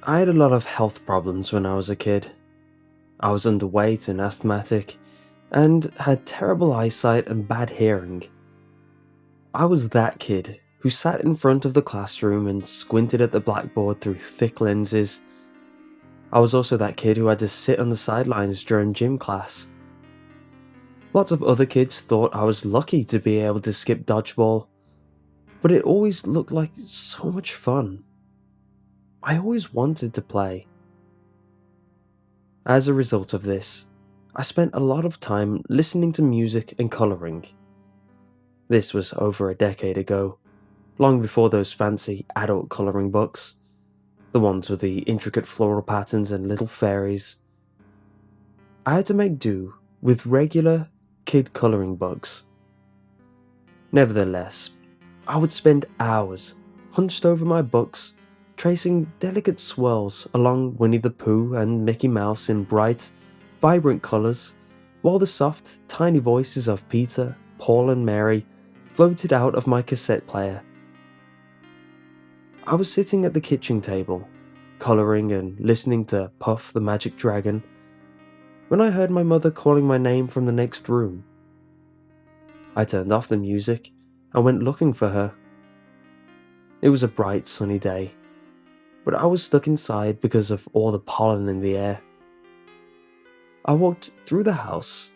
I had a lot of health problems when I was a kid. I was underweight and asthmatic, and had terrible eyesight and bad hearing. I was that kid who sat in front of the classroom and squinted at the blackboard through thick lenses. I was also that kid who had to sit on the sidelines during gym class. Lots of other kids thought I was lucky to be able to skip dodgeball, but it always looked like so much fun. I always wanted to play. As a result of this, I spent a lot of time listening to music and colouring. This was over a decade ago, long before those fancy adult colouring books, the ones with the intricate floral patterns and little fairies. I had to make do with regular kid colouring books. Nevertheless, I would spend hours hunched over my books, tracing delicate swirls along Winnie the Pooh and Mickey Mouse in bright, vibrant colours, while the soft, tiny voices of Peter, Paul and Mary floated out of my cassette player. I was sitting at the kitchen table, colouring and listening to Puff the Magic Dragon, when I heard my mother calling my name from the next room. I turned off the music and went looking for her. It was a bright, sunny day, but I was stuck inside because of all the pollen in the air. I walked through the house,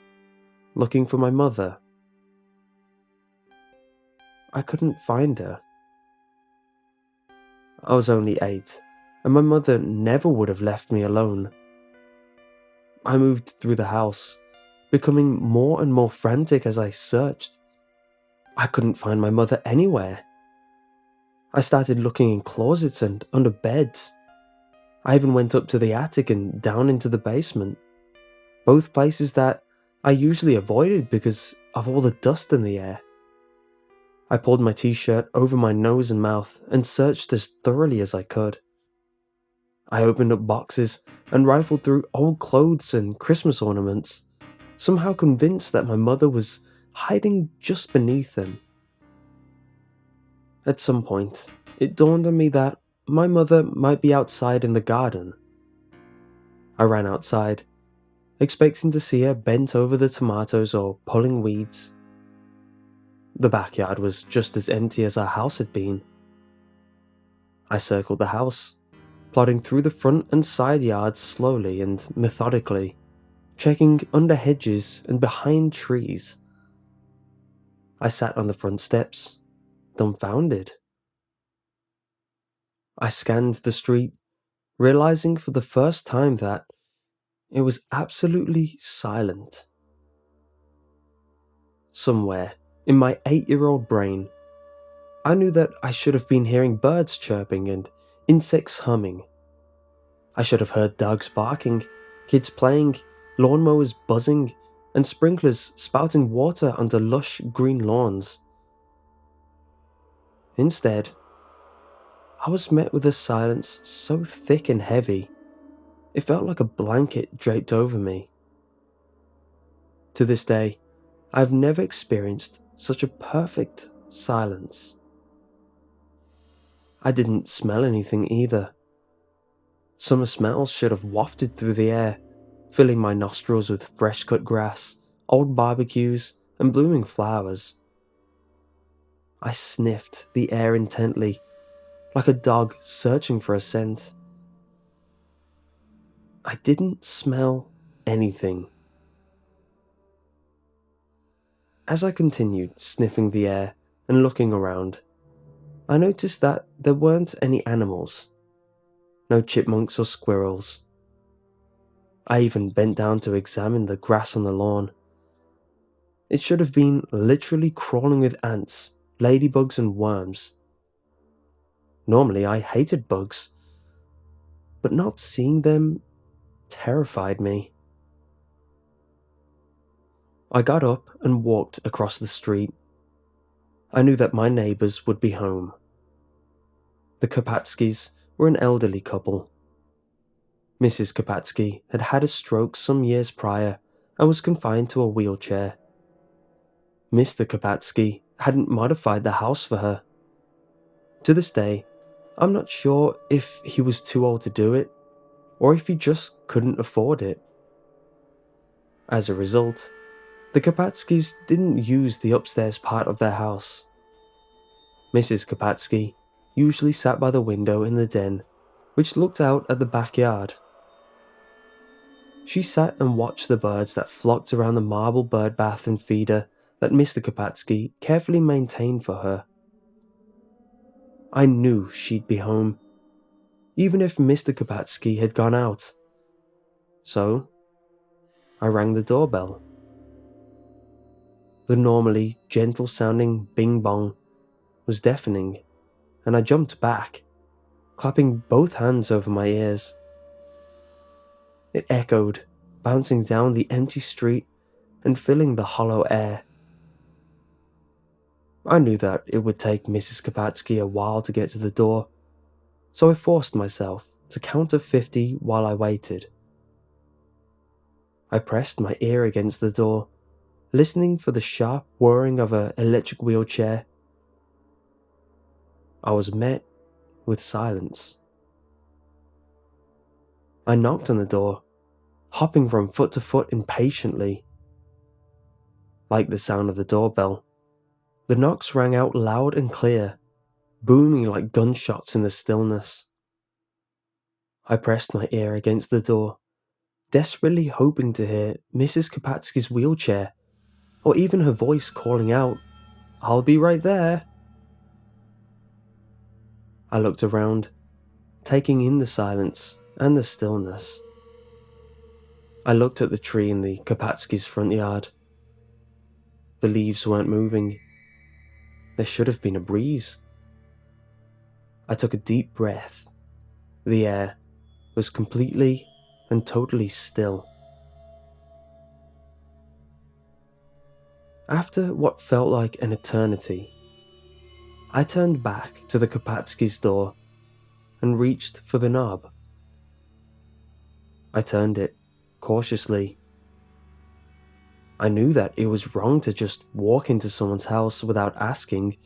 looking for my mother. I couldn't find her. I was only 8, and my mother never would have left me alone. I moved through the house, becoming more and more frantic as I searched. I couldn't find my mother anywhere. I started looking in closets and under beds. I even went up to the attic and down into the basement, both places that I usually avoided because of all the dust in the air. I pulled my t-shirt over my nose and mouth and searched as thoroughly as I could. I opened up boxes and rifled through old clothes and Christmas ornaments, somehow convinced that my mother was hiding just beneath them. At some point, it dawned on me that my mother might be outside in the garden. I ran outside, expecting to see her bent over the tomatoes or pulling weeds. The backyard was just as empty as our house had been. I circled the house, plodding through the front and side yards slowly and methodically, checking under hedges and behind trees. I sat on the front steps, dumbfounded. I scanned the street, realizing for the first time that it was absolutely silent. Somewhere in my 8-year-old brain, I knew that I should have been hearing birds chirping and insects humming. I should have heard dogs barking, kids playing, lawnmowers buzzing, and sprinklers spouting water onto lush green lawns. Instead, I was met with a silence so thick and heavy, it felt like a blanket draped over me. To this day, I've never experienced such a perfect silence. I didn't smell anything either. Summer smells should have wafted through the air, filling my nostrils with fresh-cut grass, old barbecues, and blooming flowers. I sniffed the air intently, like a dog searching for a scent. I didn't smell anything. As I continued sniffing the air and looking around, I noticed that there weren't any animals. No chipmunks or squirrels. I even bent down to examine the grass on the lawn. It should have been literally crawling with ants, ladybugs and worms. Normally I hated bugs, but not seeing them terrified me. I got up and walked across the street. I knew that my neighbours would be home. The Kapatskys were an elderly couple. Mrs. Kapatsky had had a stroke some years prior and was confined to a wheelchair. Mr. Kapatsky hadn't modified the house for her. To this day, I'm not sure if he was too old to do it, or if he just couldn't afford it. As a result, the Kapatskis didn't use the upstairs part of their house. Mrs. Kapatsky usually sat by the window in the den, which looked out at the backyard. She sat and watched the birds that flocked around the marble bird bath and feeder that Mr. Kapatsky carefully maintained for her. I knew she'd be home, even if Mr. Kapatsky had gone out. So, I rang the doorbell. The normally gentle-sounding bing-bong was deafening, and I jumped back, clapping both hands over my ears. It echoed, bouncing down the empty street and filling the hollow air. I knew that it would take Mrs. Kapatsky a while to get to the door, so I forced myself to count to 50 while I waited. I pressed my ear against the door, listening for the sharp whirring of an electric wheelchair. I was met with silence. I knocked on the door, hopping from foot to foot impatiently. Like the sound of the doorbell, the knocks rang out loud and clear, booming like gunshots in the stillness. I pressed my ear against the door, desperately hoping to hear Mrs. Kapatsky's wheelchair, or even her voice calling out, "I'll be right there." I looked around, taking in the silence and the stillness. I looked at the tree in the Kapatskys' front yard. The leaves weren't moving. There should have been a breeze. I took a deep breath. The air was completely and totally still. After what felt like an eternity, I turned back to the Kapatskys' door and reached for the knob. I turned it cautiously. I knew that it was wrong to just walk into someone's house without asking,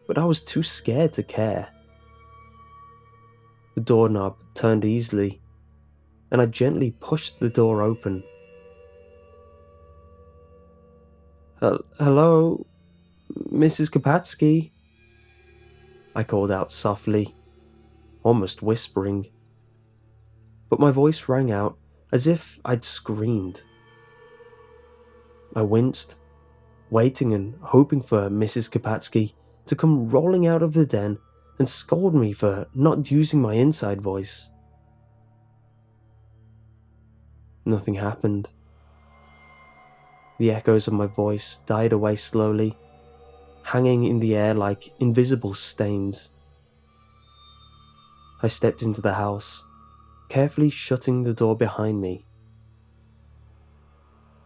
but I was too scared to care. The doorknob turned easily, and I gently pushed the door open. "Hello, Mrs. Kapatsky?" I called out softly, almost whispering, but my voice rang out as if I'd screamed. I winced, waiting and hoping for Mrs. Kapatsky to come rolling out of the den and scold me for not using my inside voice. Nothing happened. The echoes of my voice died away slowly, hanging in the air like invisible stains. I stepped into the house, carefully shutting the door behind me.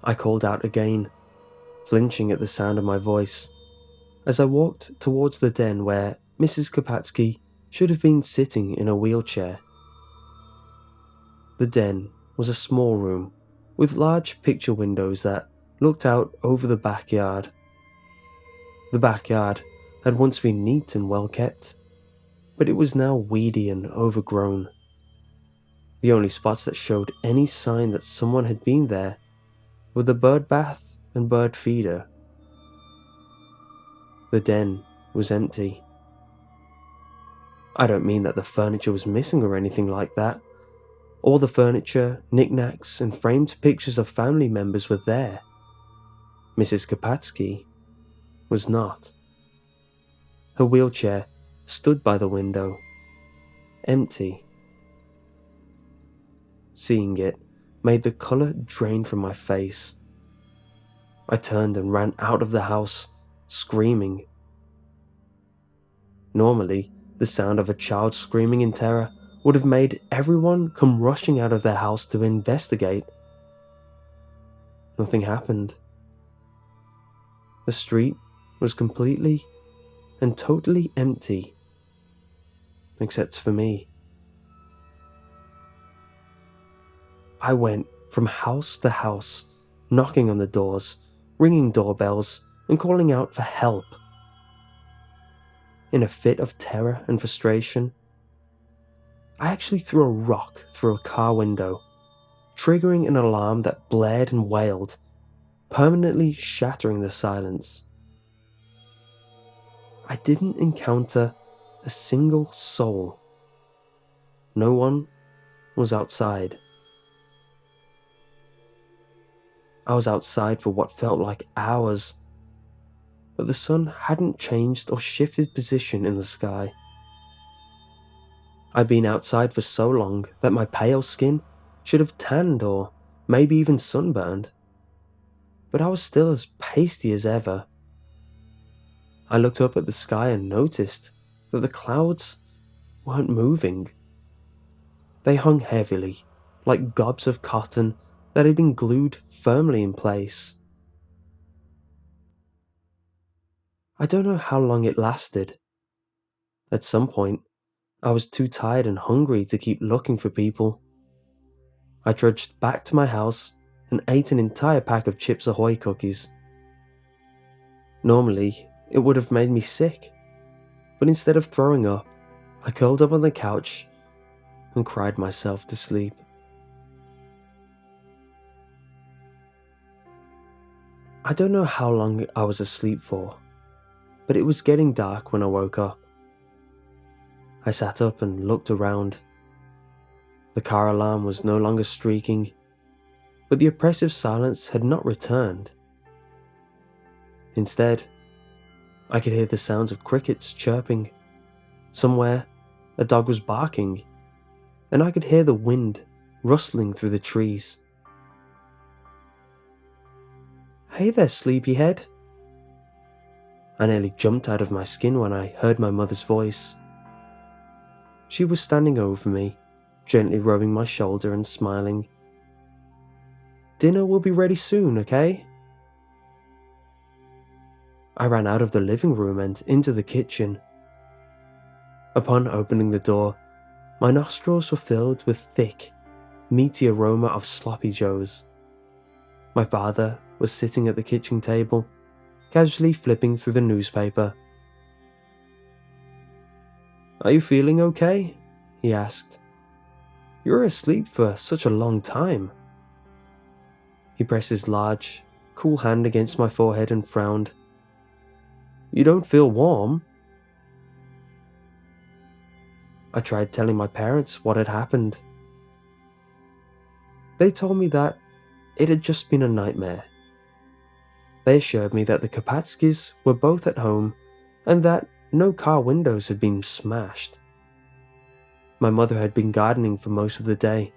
I called out again, flinching at the sound of my voice, as I walked towards the den where Mrs. Kapatsky should have been sitting in a wheelchair. The den was a small room with large picture windows that looked out over the backyard. The backyard had once been neat and well kept, but it was now weedy and overgrown. The only spots that showed any sign that someone had been there were the bird bath and bird feeder. The den was empty. I don't mean that the furniture was missing or anything like that. All the furniture, knickknacks, and framed pictures of family members were there. Mrs. Kapatsky was not. Her wheelchair stood by the window, empty. Seeing it made the colour drain from my face. I turned and ran out of the house, screaming. Normally, the sound of a child screaming in terror would have made everyone come rushing out of their house to investigate. Nothing happened. The street was completely and totally empty, except for me. I went from house to house, knocking on the doors, ringing doorbells, and calling out for help. in a fit of terror and frustration, I actually threw a rock through a car window, triggering an alarm that blared and wailed, permanently shattering the silence. I didn't encounter a single soul. No one was outside. I was outside for what felt like hours, but the sun hadn't changed or shifted position in the sky. I'd been outside for so long that my pale skin should have tanned or maybe even sunburned, but I was still as pasty as ever. I looked up at the sky and noticed that the clouds weren't moving. They hung heavily, like gobs of cotton that had been glued firmly in place. I don't know how long it lasted. At some point, I was too tired and hungry to keep looking for people. I trudged back to my house and ate an entire pack of Chips Ahoy cookies. Normally, it would have made me sick, but instead of throwing up, I curled up on the couch and cried myself to sleep. I don't know how long I was asleep for, but it was getting dark when I woke up. I sat up and looked around. The car alarm was no longer streaking, but the oppressive silence had not returned. Instead, I could hear the sounds of crickets chirping. Somewhere, a dog was barking, and I could hear the wind rustling through the trees. "Hey there, sleepyhead." I nearly jumped out of my skin when I heard my mother's voice. She was standing over me, gently rubbing my shoulder and smiling. "Dinner will be ready soon, okay?" I ran out of the living room and into the kitchen. Upon opening the door, my nostrils were filled with thick, meaty aroma of sloppy joes. My father was sitting at the kitchen table, casually flipping through the newspaper. "Are you feeling okay?" he asked. "You were asleep for such a long time." He pressed his large, cool hand against my forehead and frowned. "You don't feel warm?" I tried telling my parents what had happened. They told me that it had just been a nightmare. They assured me that the Kapatskis were both at home and that no car windows had been smashed. My mother had been gardening for most of the day.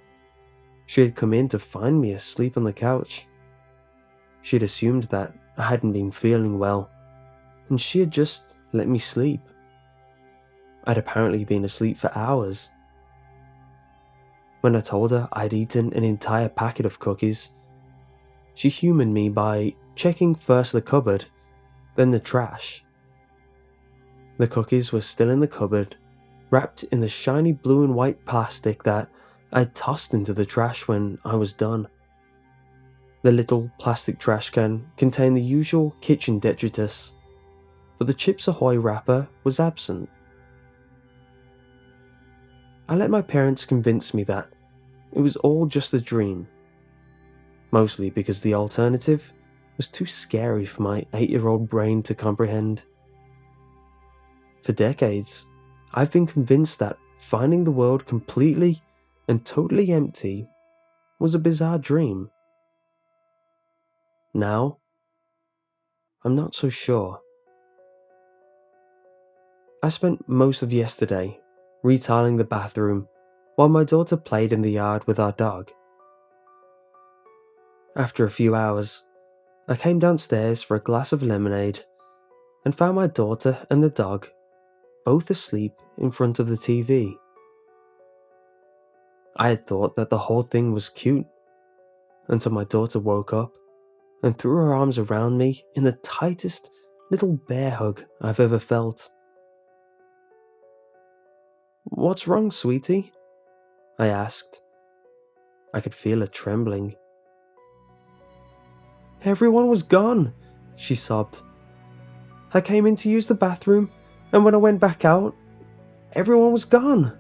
She had come in to find me asleep on the couch. She had assumed that I hadn't been feeling well, and she had just let me sleep. I'd apparently been asleep for hours. When I told her I'd eaten an entire packet of cookies, she humoured me by checking first the cupboard, then the trash. The cookies were still in the cupboard, wrapped in the shiny blue and white plastic that I'd tossed into the trash when I was done. The little plastic trash can contained the usual kitchen detritus, but the Chips Ahoy wrapper was absent. I let my parents convince me that it was all just a dream, mostly because the alternative was too scary for my 8-year-old brain to comprehend. For decades, I've been convinced that finding the world completely and totally empty was a bizarre dream. Now, I'm not so sure. I spent most of yesterday retiling the bathroom while my daughter played in the yard with our dog. After a few hours, I came downstairs for a glass of lemonade and found my daughter and the dog both asleep in front of the TV. I had thought that the whole thing was cute until my daughter woke up and threw her arms around me in the tightest little bear hug I've ever felt. "What's wrong, sweetie?" I asked. I could feel her trembling. "Everyone was gone," she sobbed. "I came in to use the bathroom, and when I went back out, everyone was gone.